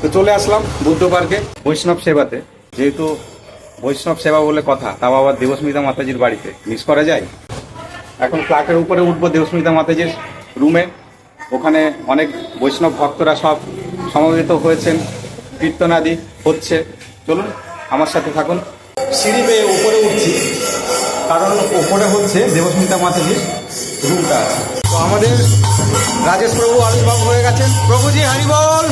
তো চলে আসলাম বুদ্ধ পার্কে বৈষ্ণব সেবাতে। যেহেতু বৈষ্ণব সেবা বলে কথা, তাও আবার দেবস্মিতা মাতাজির বাড়িতে, মিস করা যায়? এখন ফ্ল্যাটের উপরে উঠবো দেবস্মিতা মাতাজির রুমে। ওখানে অনেক বৈষ্ণব ভক্তরা সব সমবেত হয়েছেন, কীর্তনাদি হচ্ছে। চলুন আমার সাথে থাকুন। সিঁড়ি বেয়ে উপরে উঠছি, কারণ ওপরে হচ্ছে দেবস্মিতা মাতাজির রুমটা আছে। তো আমাদের রাজেশ প্রভু আবির্ভাব হয়ে গেছেন। প্রভুজি হরি বল।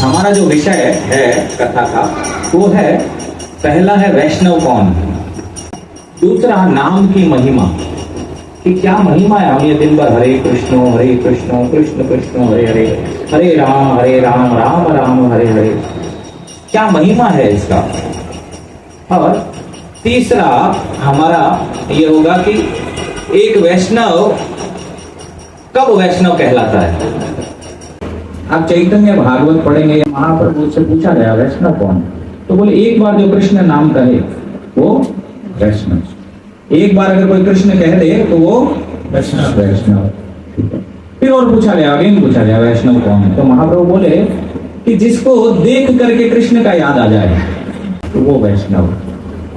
हमारा जो विषय है कथा का वो है, पहला है वैष्णव कौन, दूसरा नाम की महिमा कि क्या महिमा है। हम ये दिन भर हरे कृष्ण कृष्ण कृष्ण हरे हरे, हरे राम राम राम हरे हरे, क्या महिमा है इसका। और तीसरा हमारा ये होगा कि एक वैष्णव कब वैष्णव कहलाता है। आप चैतन्य भागवत पढ़ेंगे, महाप्रभु से पूछा गया वैष्णव कौन, तो बोले एक बार जो कृष्ण नाम कहे वो वैष्णव, एक बार अगर कोई कृष्ण कह दे तो वो वैष्णव। फिर और पूछा गया, अगेन पूछा गया वैष्णव कौन है, तो महाप्रभु बोले कि जिसको देख करके कृष्ण का याद आ जाए तो वो वैष्णव।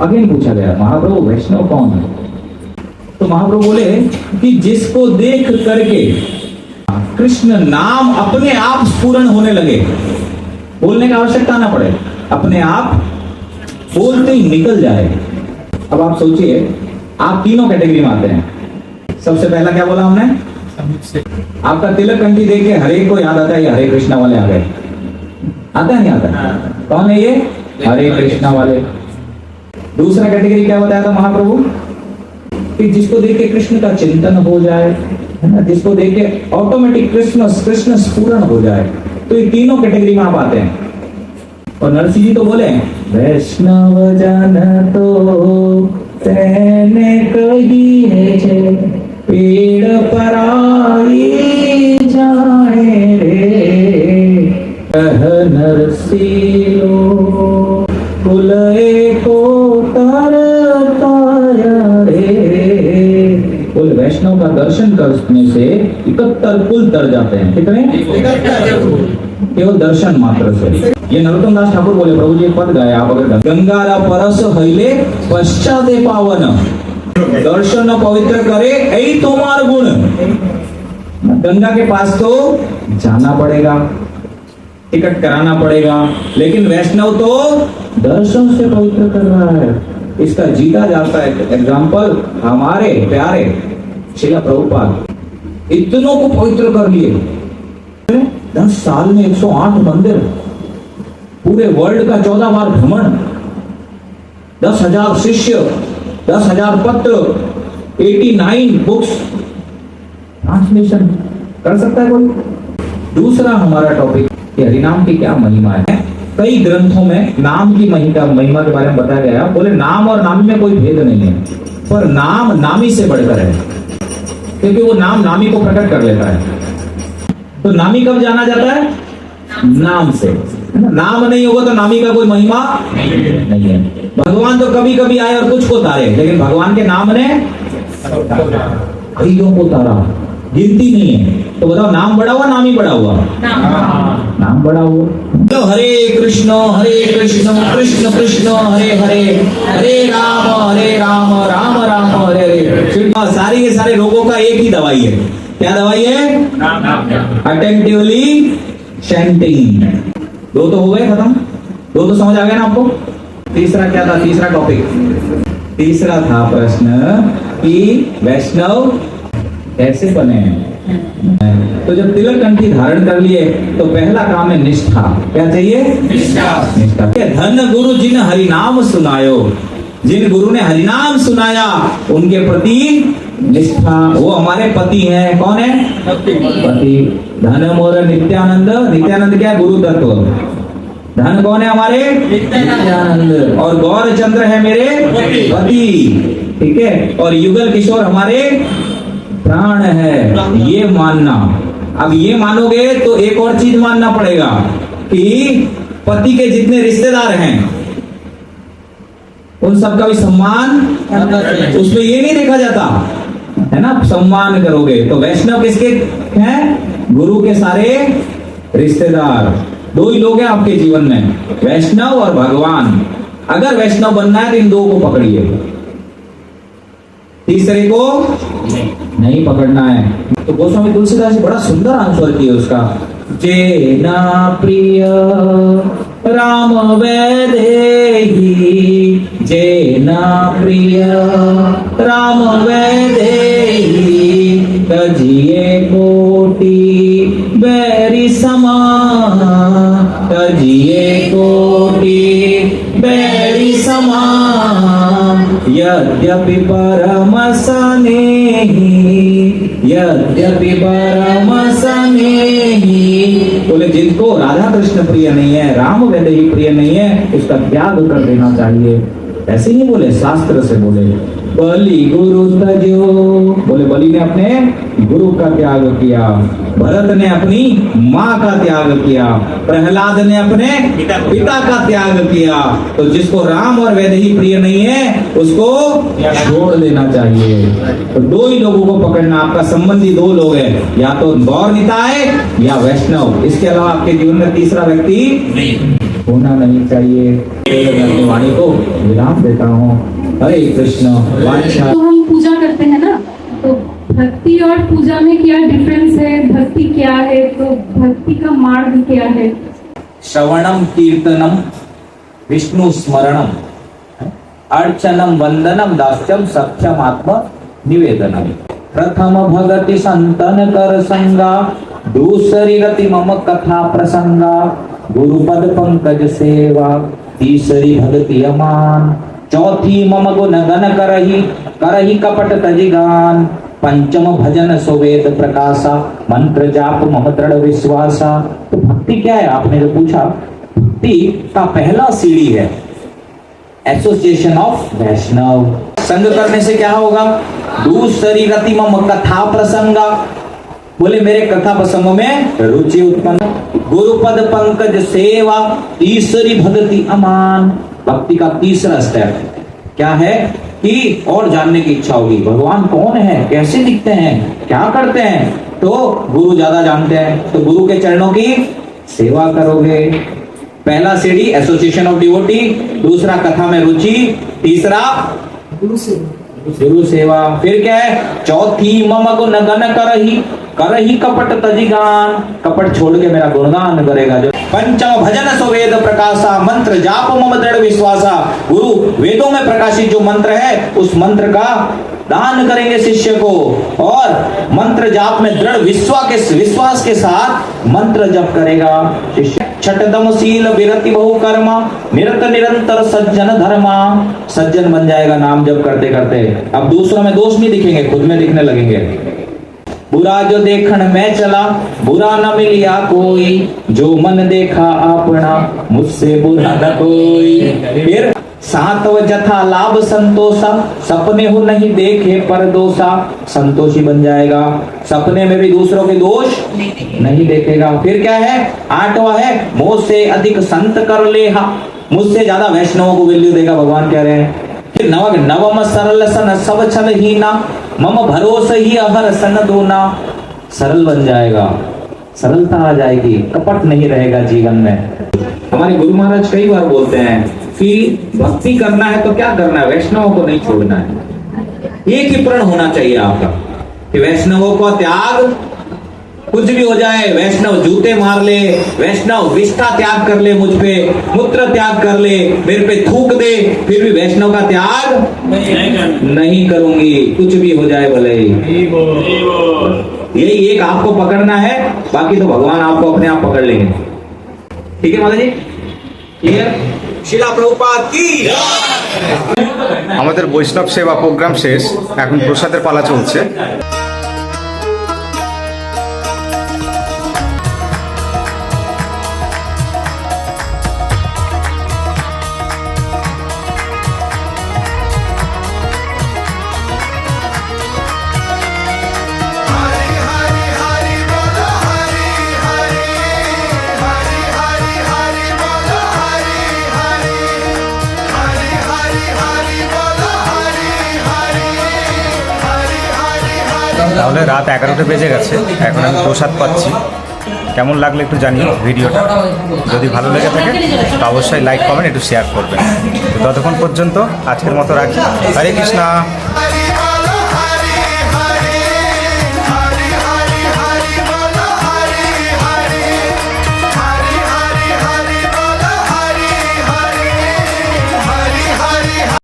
अगेन पूछा गया महाप्रभु वैष्णव कौन है? तो महाप्रभु बोले कि जिसको देख करके कृष्ण नाम अपने आप स्फुरण होने लगे, बोलने की आवश्यकता ना पड़े, अपने आप बोलते ही निकल जाए। अब आप सोचिए, आप तीनों कैटेगरी में आते हैं। सबसे पहला क्या बोला हमने? आपका तिलक कंठी देख के हरे को याद आता है, ये हरे कृष्णा वाले आ गए। आता है नहीं आता? कौन है ये? हरे कृष्णा वाले। दूसरा कैटेगरी क्या बताया था महाप्रभु? कि जिसको देख के कृष्ण का चिंतन हो जाए, है ना, जिसको देख के ऑटोमेटिक कृष्ण स्फुरण हो जाए। तो ये तीनों कैटेगरी में आप आते हैं। और नरसिंह जी तो बोले वैष्णव जन तो तेने कही है पेड़ पराई जाए रे, कह नरसिंह कुल एको तरताया रे। कुल वैष्णव का दर्शन करने से 71 कुल तर जाते हैं। कितने? 71। केवल दर्शन मात्र से। ये नरोत्तम दास ठाकुर बोले, प्रभु जी एक पद गाया आप अगर, गंगारा परस हईले पश्चाते पावन, दर्शन पवित्र करे ऐ तुम्हार गुण। गंगा के पास तो जाना पड़ेगा, टिकट कराना पड़ेगा, लेकिन वैष्णव तो दर्शन से पवित्र कर रहा है। इसका जीता जाता है एग्जाम्पल हमारे प्यारे श्रील प्रभुपाद इतनों को पवित्र कर लिए। 10 साल में 108 मंदिर, पूरे वर्ल्ड का 14 बार भ्रमण, 10,000 शिष्य, 10,000 पत्र, 89 बुक्स ट्रांसलेशन कर सकता है कोई? दूसरा हमारा टॉपिक हरिनाम की क्या महिमा है। कई ग्रंथों में नाम की महिमा के बारे में बताया गया। बोले नाम और नामी में कोई भेद नहीं है, पर नाम नामी से बढ़कर है, क्योंकि वो नाम नामी को प्रकट कर लेता है। तो नामी कब जाना जाता है? नाम से। नाम नहीं होगा तो नामी का कोई महिमा नहीं है। भगवान तो कभी कभी आए और कुछ को तारे, लेकिन भगवान के नाम ने कईयों को तारा, गिनती नहीं है। तो बताओ नाम बड़ा हुआ नामी बड़ा हुआ? नाम बड़ा हुआ। तो हरे कृष्ण कृष्ण कृष्ण हरे हरे, हरे राम राम राम हरे हरे। सारे के सारे रोगों का एक ही दवाई है। क्या दवाई है? Attentively chanting. दो तो हो गए खत्म, दो तो समझ आ गया ना आपको। तीसरा क्या था? तीसरा टॉपिक, तीसरा था प्रश्न कि वैष्णव कैसे बने हैं। तो जब तिलक कंठी धारण कर लिए तो पहला काम है निष्ठा। क्या चाहिए? निष्ठा। धन गुरु जिन हरिनाम सुनायो, जिन गुरु ने हरिनाम सुनाया उनके प्रति निष्ठा। वो हमारे पति हैं। कौन है? पति। धन मोर नित्यानंद, नित्यानंद क्या? गुरु तत्व। धन कौन है हमारे? नित्यानंद। और गौर चंद्र है मेरे पति, ठीक है। और युगल किशोर हमारे प्राण है। ये मानना। अब ये मानोगे तो एक और चीज मानना पड़ेगा कि पति के जितने रिश्तेदार हैं उन सबका भी सम्मान, उसमें ये नहीं देखा जाता है ना, सम्मान करोगे। तो वैष्णव किसके हैं? गुरु के सारे रिश्तेदार। दो ही लोग हैं आपके जीवन में, वैष्णव और भगवान। अगर वैष्णव बनना है तो इन दो को पकड़िए, तीसरे को नहीं पकड़ना है। तो गोस्वामी तुलसीदास जी बड़ा सुंदर आंसर किया उसका। जेना प्रिय राम वैदेही, जेना प्रिय राम वैदेही, तजिए कोटि बैरी समा, तजिए कोटि बैरी समा, यद्यपि परम स्नेही, यद्यपि परम स्नेही। बोले जिनको राधा कृष्ण प्रिय नहीं है, राम वैदेही प्रिय नहीं है, उसका त्याग कर देना चाहिए। ऐसे नहीं बोले, शास्त्र से बोले। बलि गुरु तजो, बोले बलि ने अपने गुरु का त्याग किया, भरत ने अपनी माँ का त्याग किया, प्रहलाद ने अपने पिता का त्याग किया। तो जिसको राम और वैदेही प्रिय नहीं है उसको छोड़ देना चाहिए। तो दो ही लोगों को पकड़ना। आपका संबंधी दो लोग हैं, या तो गौर निताय या वैष्णव। इसके अलावा आपके जीवन में तीसरा व्यक्ति नहीं। होना नहीं चाहिए। मैं वाणी को विराम देता हूँ। हरे कृष्ण। वाचा तो हम पूजा करते हैं ना, तो भक्ति और पूजा में क्या डिफरेंस है, भक्ति क्या है, तो भक्ति का मार्ग क्या है? श्रवणम कीर्तनम विष्णु स्मरणम अर्चनम वंदनम दास्यम सख्यम आत्म निवेदनम। प्रथम भगति संतन कर संगा, दूसरी गति मम कथा प्रसंगा। गुरुपद पंकज सेवा, तीसरी भगति अमान। चौथी मम गुण गण करही, करही कपट तजिगान। पंचम भजन सुवेद प्रकाशा, मंत्र जाप मम दृढ़ विश्वासा। तो भक्ति क्या है आपने जो पूछा, भक्ति का पहला सीढ़ी है एसोसिएशन ऑफ वैष्णव। संग करने से क्या होगा? दूसरी गति मम कथा प्रसंगा, बोले मेरे कथा प्रसंगों में रुचि उत्पन्न। गुरुपद पंकज सेवा, तीसरी भक्ति अमान। भक्ति का तीसरा स्टेप क्या है कि और जानने की इच्छा होगी, भगवान कौन है, कैसे दिखते हैं, क्या करते हैं, तो गुरु ज्यादा जानते हैं, तो गुरु के चरणों की सेवा करोगे। पहला सीढ़ी एसोसिएशन ऑफ डिवोटी, दूसरा कथा में रुचि, तीसरा गुरु सेवा। फिर क्या है? चौथी मम गुण गण करही, करही कपट तजिगान। कपट छोड़ के मेरा गुणगान करेगा जो। पंचम भजन सुवेद प्रकाशा, मंत्र जाप मम दृढ़ विश्वासा। गुरु वेदों में प्रकाशित जो मंत्र है उस मंत्र का दान करेंगे शिष्य को, और मंत्र जाप में दृढ़ विश्वास के साथ मंत्र जप करेगा शिष्य। छठदम शील विरति बहु कर्मा, निरत निरंतर सज्जन धर्मा। सज्जन बन जाएगा नाम जप करते करते। अब दूसरों में दोष नहीं दिखेंगे, खुद में दिखने लगेंगे। बुरा जो देखण में चला, बुरा न मिलिया कोई। जो मन देखा अपना, मुझसे बुरा न कोई। फिर सातव जथा लाभ संतोषा, सपने हो नहीं देखे पर दोषा। संतोषी बन जाएगा, सपने में भी दूसरों के दोष नहीं देखेगा। फिर क्या है? आठवां है मोह से अधिक संत कर लेहा। मुझसे ज्यादा वैष्णवों को वैल्यू देगा, भगवान कह रहे हैं। फिर नवम सरल सन सब छल हीना, मम भरोस ही अहर सन दोना। सरल बन जाएगा, सरलता आ जाएगी, कपट नहीं रहेगा जीवन में। हमारे गुरु महाराज कई बार बोलते हैं कि भक्ति करना है तो क्या करना है, वैष्णवों को नहीं छोड़ना है। एक ही प्रण होना चाहिए आपका कि वैष्णवों को त्याग, कुछ भी हो जाए, वैष्णव जूते मार ले, वैष्णव विष्ठा त्याग कर ले, मुझ पे मूत्र त्याग कर ले, मेरे पे थूक दे, फिर भी वैष्णव का त्याग नहीं करूंगी, कुछ भी हो जाए भले ही। यही एक आपको पकड़ना है, बाकी तो भगवान आपको अपने आप पकड़ लेंगे। ठीक है माता जी, क्लियर? শিলা প্রভুপাদ কি আমাদের বৈষ্ণব সেবা প্রোগ্রাম শেষ, এখন প্রসাদের পালা চলছে। তাহলে রাত 11টা বেজে গেছে, এখন আমি প্রসাদ পাচ্ছি। কেমন লাগলো একটু জানিও ভিডিওটা। যদি ভালো লেগে থাকে তো অবশ্যই লাইক কমেন্ট একটু শেয়ার করবেন। তো ততক্ষণ পর্যন্ত আজকের মতো রাখি। হরে কৃষ্ণা।